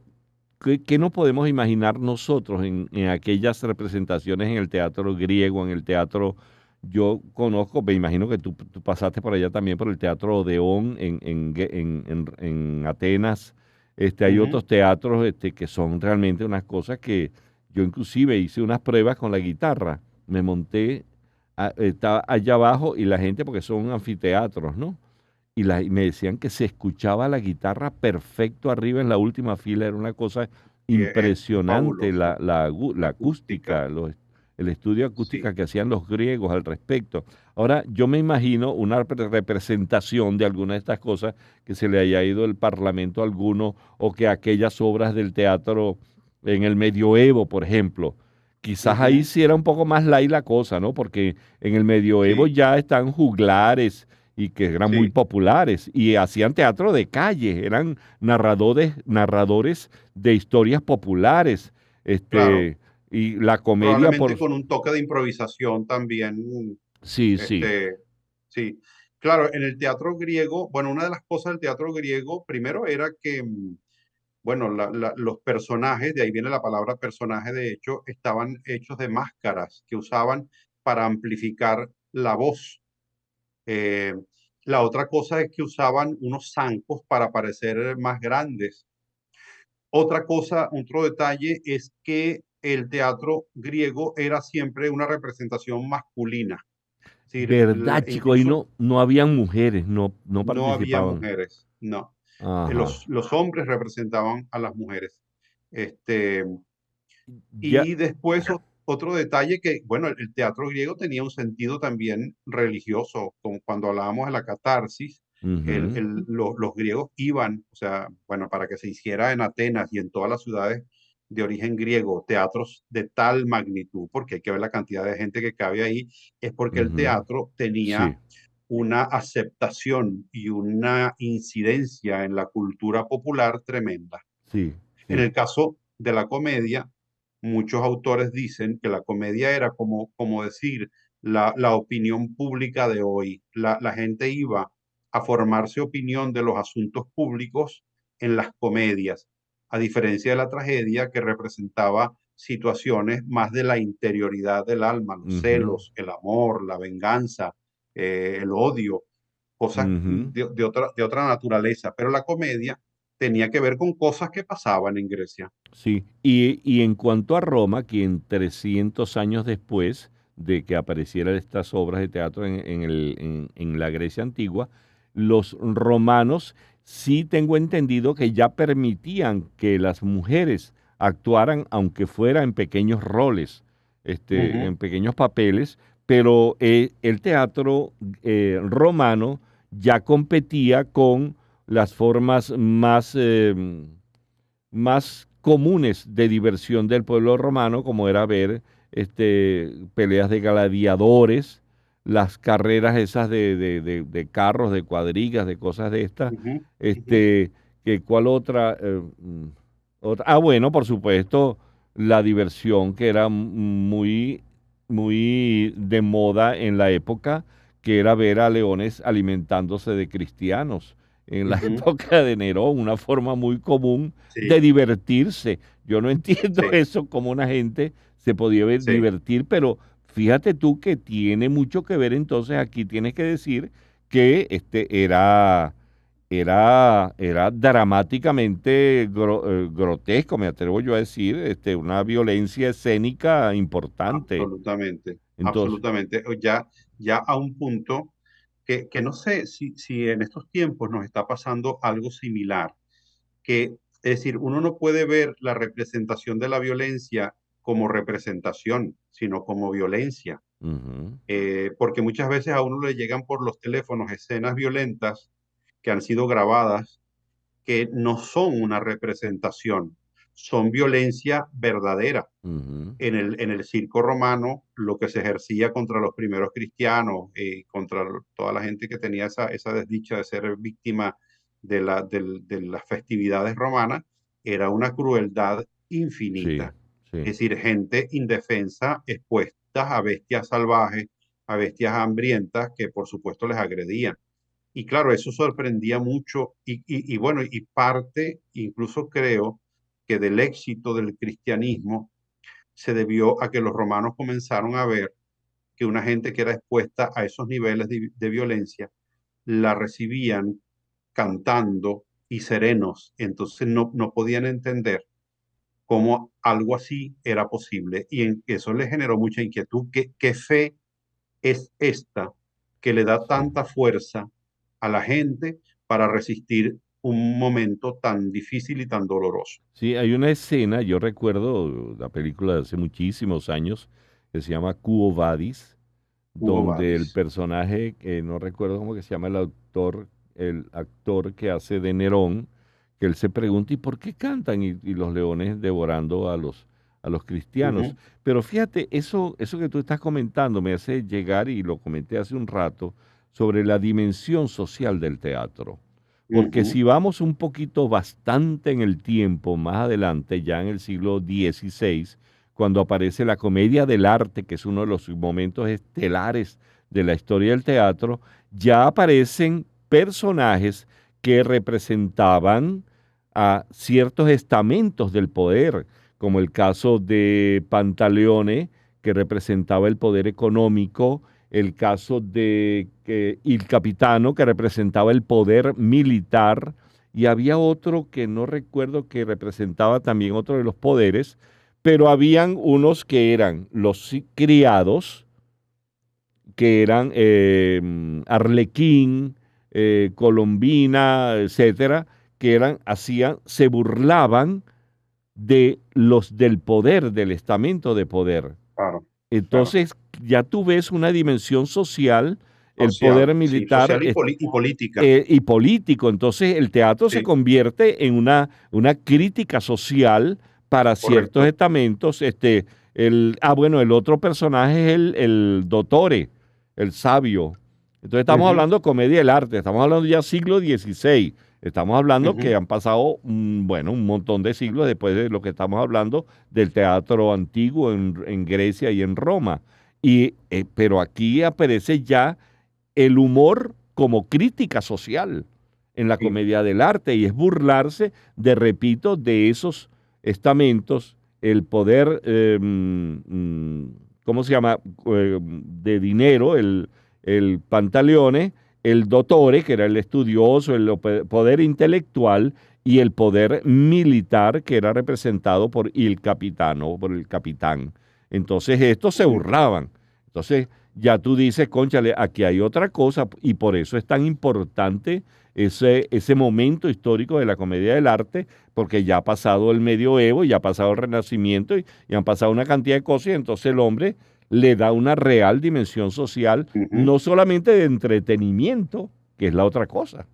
¿qué nos podemos imaginar nosotros en aquellas representaciones en el teatro griego, en el teatro, yo conozco, me imagino que tú pasaste por allá también por el teatro Odeón en Atenas, hay Ujú. otros teatros que son realmente unas cosas que yo inclusive hice unas pruebas con la guitarra, me monté estaba allá abajo y la gente, porque son anfiteatros, ¿no? Y me decían que se escuchaba la guitarra perfecto arriba en la última fila, era una cosa Y es impresionante fabuloso. la Acústica, acústica, el estudio de sí. acústica que hacían los griegos al respecto. Ahora, yo me imagino una representación de alguna de estas cosas que se le haya ido el parlamento a alguno o que aquellas obras del teatro en el medioevo, por ejemplo, quizás ahí sí era un poco más light la cosa, ¿no? Porque en el medioevo Sí, ya están juglares y que eran muy sí, populares y hacían teatro de calle, eran narradores de historias populares, claro. este, y la comedia Probablemente por... con un toque de improvisación también. Sí, sí, Este, sí, claro, en el teatro griego, bueno, una de las cosas del teatro griego, primero era que, bueno, los personajes, de ahí viene la palabra personaje, de hecho, estaban hechos de máscaras que usaban para amplificar la voz. Eh, la otra cosa es que usaban unos zancos para parecer más grandes. Otra cosa, otro detalle es que el teatro griego era siempre una representación masculina. Es decir, verdad, chico, ahí incluso no habían mujeres, no no había participaban. mujeres, no. Ajá. Los hombres representaban a las mujeres. Este, Ya, y después otro detalle que, bueno, el teatro griego tenía un sentido también religioso, como cuando hablábamos de la catarsis, ujú, los griegos iban, o sea, bueno, para que se hiciera en Atenas y en todas las ciudades de origen griego, teatros de tal magnitud, porque hay que ver la cantidad de gente que cabe ahí, es porque el ujú, teatro tenía sí, una aceptación y una incidencia en la cultura popular tremenda. sí, En sí. el caso de la comedia, muchos autores dicen que la comedia era como decir la opinión pública de hoy. La gente iba a formarse opinión de los asuntos públicos en las comedias, a diferencia de la tragedia que representaba situaciones más de la interioridad del alma, los Ujú, celos, el amor, la venganza, el odio, cosas ujú. de otra naturaleza. Pero la comedia tenía que ver con cosas que pasaban en Grecia. Sí, y en cuanto a Roma, quien 300 años después de que aparecieran estas obras de teatro en la Grecia antigua, los romanos sí tengo entendido que ya permitían que las mujeres actuaran, aunque fuera en pequeños roles, Ujú, en pequeños papeles, pero el teatro romano ya competía con las formas más comunes de diversión del pueblo romano, como era ver peleas de gladiadores, las carreras esas de carros, de cuadrigas, de cosas de estas. ujú, ujú. Este, ¿cuál otra? Bueno, por supuesto, la diversión que era muy de moda en la época, que era ver a leones alimentándose de cristianos en la Ujú. época de Nerón, una forma muy común de Sí, divertirse. Yo no entiendo sí, eso, cómo una gente se podía sí, divertir, pero fíjate tú que tiene mucho que ver, entonces aquí tienes que decir que era dramáticamente grotesco, me atrevo yo a decir, una violencia escénica importante. absolutamente, Entonces, absolutamente. Ya a un punto que no sé si en estos tiempos nos está pasando algo similar, que es decir, uno no puede ver la representación de la violencia como representación, sino como violencia. ujú, Porque muchas veces a uno le llegan por los teléfonos escenas violentas que han sido grabadas que no son una representación, son violencia verdadera. ujú, En el circo romano, lo que se ejercía contra los primeros cristianos, contra toda la gente que tenía esa desdicha de ser víctima de las festividades romanas, era una crueldad sí, infinita. sí, Es decir, gente indefensa expuesta a bestias salvajes, a bestias hambrientas que por supuesto les agredían. Y claro, eso sorprendía mucho y bueno, y parte, incluso creo que del éxito del cristianismo se debió a que los romanos comenzaron a ver que una gente que era expuesta a esos niveles de violencia la recibían cantando y serenos. Entonces no podían entender cómo algo así era posible y eso les generó mucha inquietud. ¿Qué fe es esta que le da sí. tanta fuerza a la gente para resistir un momento tan difícil y tan doloroso? Sí, hay una escena, yo recuerdo la película de hace muchísimos años, que se llama Quo Vadis, Hugo donde el Badis. personaje, que no recuerdo cómo que se llama el actor que hace de Nerón, que él se pregunta, ¿y por qué cantan? Y los leones devorando a los cristianos. Ujú, Pero fíjate, eso que tú estás comentando me hace llegar, y lo comenté hace un rato, sobre la dimensión social del teatro. Porque ujú, si vamos un poquito bastante en el tiempo, más adelante, ya en el siglo XVI, cuando aparece la comedia del arte, que es uno de los momentos estelares de la historia del teatro, ya aparecen personajes que representaban a ciertos estamentos del poder, como el caso de Pantaleone, que representaba el poder económico, el caso de Il Capitano, que representaba el poder militar, y había otro que no recuerdo, que representaba también otro de los poderes, pero habían unos que eran los criados, que eran Arlequín, Colombina, etcétera, que se burlaban de los del poder, del estamento de poder. claro, claro. Entonces, ya tú ves una dimensión social, el Social, poder sí, militar social y política, y político. Entonces, el teatro se sí, convierte en una crítica social para ciertos correcto. estamentos. Bueno, el otro personaje es el dottore, el sabio. Entonces, estamos Ujú, hablando de comedia del arte, estamos hablando ya siglo XVI. Estamos hablando que ujú, han pasado, bueno, un montón de siglos después de lo que estamos hablando del teatro antiguo en Grecia y en Roma. Pero aquí aparece ya el humor como crítica social en la sí, comedia del arte, y es burlarse repito, de esos estamentos, el poder, ¿cómo se llama? De dinero, el Pantaleone, el dottore, que era el estudioso, el poder intelectual, y el poder militar, que era representado por el capitano, por el capitán. Entonces estos se ujú, burlaban. Entonces ya tú dices, cónchale, aquí hay otra cosa, y por eso es tan importante ese momento histórico de la comedia del arte, porque ya ha pasado el medioevo, ya ha pasado el Renacimiento, y han pasado una cantidad de cosas, y entonces el hombre le da una real dimensión social, ujú, no solamente de entretenimiento, que es la otra cosa.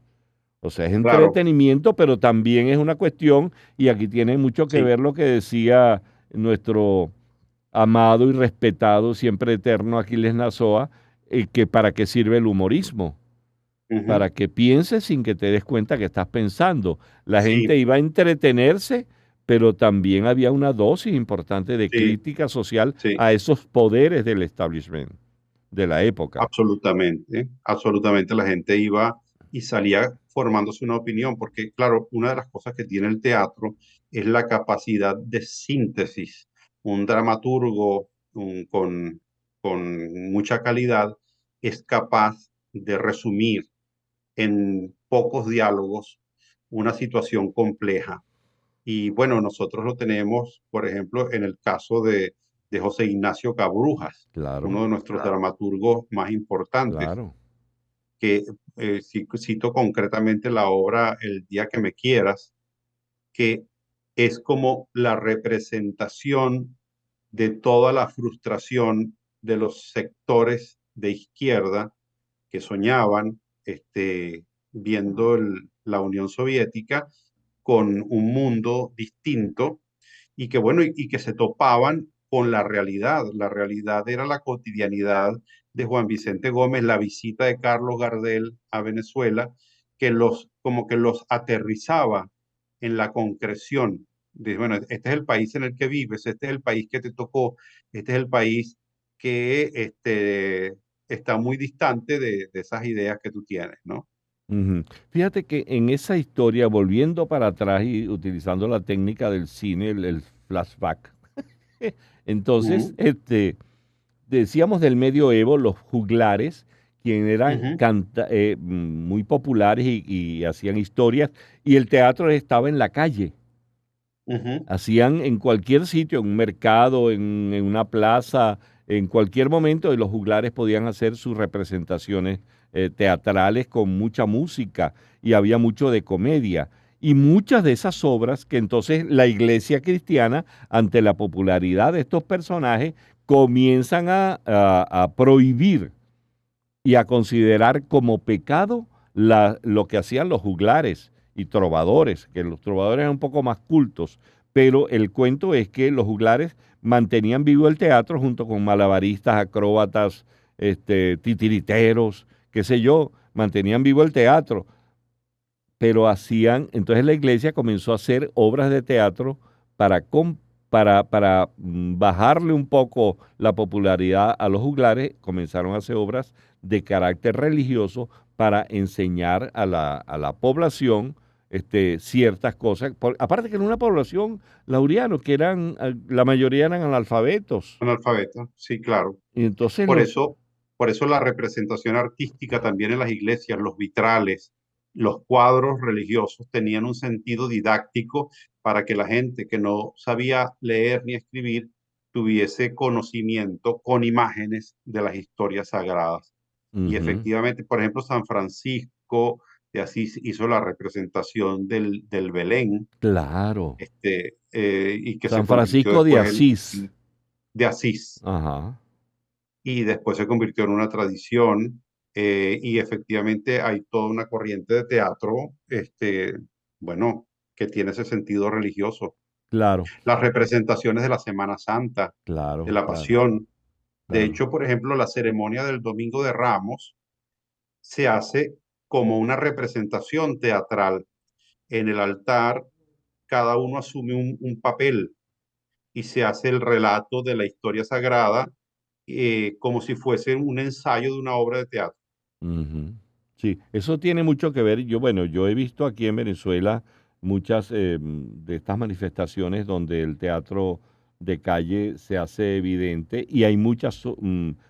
O sea, es claro, entretenimiento, pero también es una cuestión, y aquí tiene mucho que sí, ver lo que decía nuestro amado y respetado, siempre eterno Aquiles Nazoa, que para qué sirve el humorismo, ujú, para que pienses sin que te des cuenta que estás pensando. La gente sí, iba a entretenerse, pero también había una dosis importante de sí, crítica social sí, a esos poderes del establishment de la época. absolutamente, absolutamente la gente iba y salía formándose una opinión, porque claro, una de las cosas que tiene el teatro es la capacidad de síntesis. Un dramaturgo con mucha calidad es capaz de resumir en pocos diálogos una situación compleja. Y bueno, nosotros lo tenemos, por ejemplo, en el caso de José Ignacio Cabrujas, Claro, uno de nuestros dramaturgos más importantes, claro. que cito concretamente la obra El día que me quieras, que es como la representación de toda la frustración de los sectores de izquierda que soñaban viendo la Unión Soviética con un mundo distinto y que bueno, y que se topaban con la realidad. La realidad era la cotidianidad de Juan Vicente Gómez, la visita de Carlos Gardel a Venezuela, que como que los aterrizaba en la concreción. De, bueno, este es el país en el que vives, este es el país que te tocó, este es el país que está muy distante de esas ideas que tú tienes, ¿no? Ujú. Fíjate que en esa historia, volviendo para atrás y utilizando la técnica del cine, el flashback, entonces, Ujú, decíamos del medioevo, los juglares, quienes eran ujú, muy populares y hacían historias, y el teatro estaba en la calle. ujú, Hacían en cualquier sitio, en un mercado, en una plaza, en cualquier momento, y los juglares podían hacer sus representaciones teatrales con mucha música, y había mucho de comedia. Y muchas de esas obras que entonces la iglesia cristiana, ante la popularidad de estos personajes, comienzan a prohibir y a considerar como pecado lo que hacían los juglares y trovadores, que los trovadores eran un poco más cultos, Pero el cuento es que los juglares mantenían vivo el teatro junto con malabaristas, acróbatas, titiriteros, qué sé yo, mantenían vivo el teatro, pero entonces la iglesia comenzó a hacer obras de teatro para, bajarle un poco la popularidad a los juglares, comenzaron a hacer obras de carácter religioso para enseñar a la población ciertas cosas. Aparte que era una población, Laureano, que la mayoría eran analfabetos. Analfabeto, sí, claro. Y entonces Por eso la representación artística también en las iglesias, los vitrales, los cuadros religiosos tenían un sentido didáctico para que la gente que no sabía leer ni escribir tuviese conocimiento con imágenes de las historias sagradas. Y efectivamente, por ejemplo, San Francisco de Asís hizo la representación del Belén, claro. y que San se convirtió Francisco de después Asís. de Asís. Ajá. Y después se convirtió en una tradición, y efectivamente hay toda una corriente de teatro, bueno, que tiene ese sentido religioso. Claro, Las representaciones de la Semana Santa, de claro, la claro, Pasión. De claro. hecho, por ejemplo, la ceremonia del Domingo de Ramos se hace como una representación teatral. En el altar, cada uno asume un papel y se hace el relato de la historia sagrada, como si fuese un ensayo de una obra de teatro. Ujú. Sí, eso tiene mucho que ver. Yo he visto aquí en Venezuela muchas de estas manifestaciones donde el teatro de calle se hace evidente y hay muchas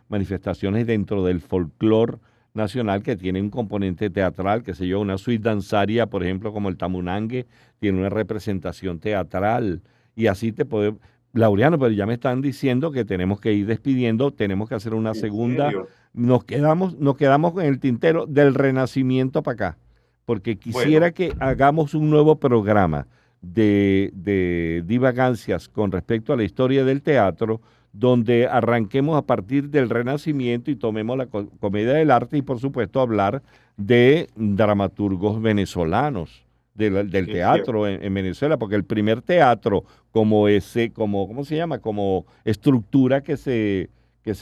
manifestaciones dentro del folclore nacional que tienen un componente teatral, qué sé yo, una suite danzaria, por ejemplo, como el Tamunangue, tiene una representación teatral y así te puede... Laureano, pero ya me están diciendo que tenemos que ir despidiendo, tenemos que hacer una ¿En segunda. serio? Nos quedamos con el tintero del Renacimiento para acá, porque quisiera Bueno, que hagamos un nuevo programa de divagancias con respecto a la historia del teatro, donde arranquemos a partir del Renacimiento y tomemos la comedia del arte y por supuesto hablar de dramaturgos venezolanos, del es cierto. teatro en Venezuela, porque el primer teatro ¿cómo se llama? Como estructura que se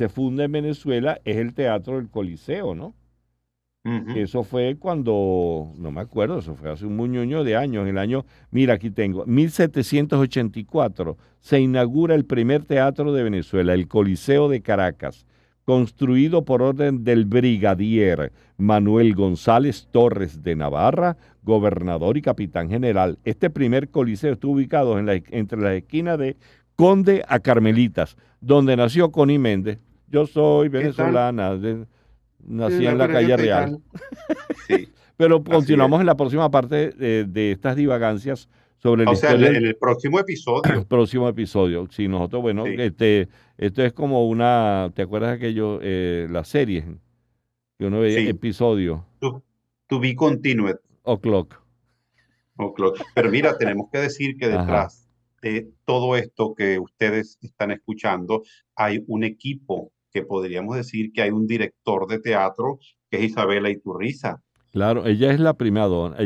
funda en Venezuela es el Teatro del Coliseo, ¿no? Ujú. Eso fue cuando, no me acuerdo, eso fue hace un muñoño de años, en el año, mira, aquí tengo, 1784, se inaugura el primer teatro de Venezuela, el Coliseo de Caracas, construido por orden del brigadier Manuel González Torres de Navarra, gobernador y capitán general. Este primer coliseo estuvo ubicado entre las esquinas de Conde a Carmelitas, donde nació Connie Méndez. Yo soy ¿Qué tal? venezolana, nací en la Pero yo, calle ¿qué Real. tal? Sí, Pero así es. continuamos en la próxima parte de estas divagancias sobre la O sea, historia en del el próximo episodio. próximo episodio. Si nosotros, bueno, Sí. esto es como ¿te acuerdas de aquello, las series que uno veía, Sí. episodio, To be continued. o'clock? Pero mira, tenemos que decir que Ajá. detrás de todo esto que ustedes están escuchando hay un equipo, que podríamos decir que hay un director de teatro, que es Isabela Iturriza, Claro, ella es la prima donna.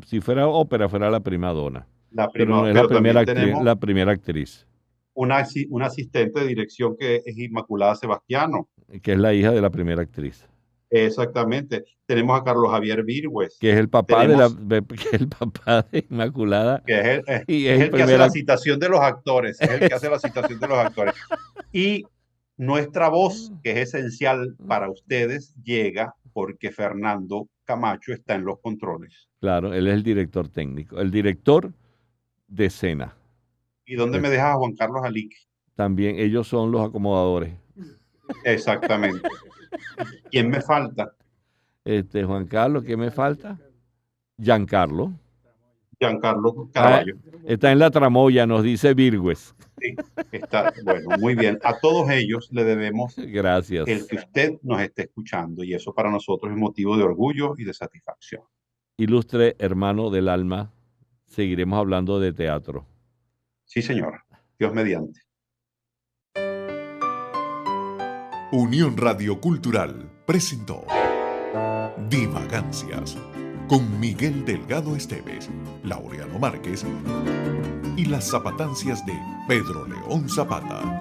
Si fuera ópera, fuera la prima donna. la Pero no prima, es pero también tenemos la primera actriz, una asistente de dirección que es Inmaculada Sebastiano. que es la hija de la primera actriz. Exactamente. Tenemos a Carlos Javier Virgües. Que es el papá Tenemos, que es el papá de Inmaculada que y es es el el que hace la primer citación de los actores, es el que hace la citación de los actores. Y nuestra voz, que es esencial para ustedes, llega porque Fernando Camacho está en los controles. Claro, él es el director técnico, el director de escena. ¿Y dónde me Es- dejas a Juan Carlos Alique? También ellos son los acomodadores. Exactamente. ¿Quién me falta? Juan Carlos, ¿qué me falta? Giancarlo. Giancarlo Ah, Caraballo. está en la tramoya, nos dice Virgües. Sí, está, bueno, muy bien. A todos ellos le debemos el Gracias. que usted nos esté escuchando, y eso para nosotros es motivo de orgullo y de satisfacción. Ilustre hermano del alma, seguiremos hablando de teatro. Sí, señora. Dios mediante. Unión Radio Cultural presentó Divagancias, con Miguel Delgado Esteves, Laureano Márquez y las zapatancias de Pedro León Zapata.